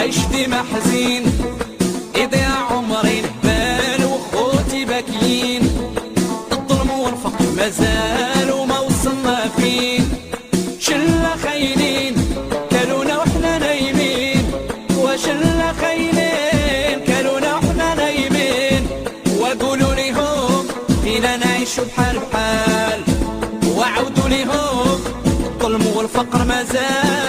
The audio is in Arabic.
عايش ديما حزين، يضيع عمري نبال وخوتي باكيين، الظلم والفقر مازال وما وصلنا فين. شلة خاينين كلونا وحنا نايمين، وشلة خاينين كلونا وحنا نايمين، وقولوا ليهم فينا نعيشوا بحال بحال، وعودوا ليهم الظلم والفقر مازال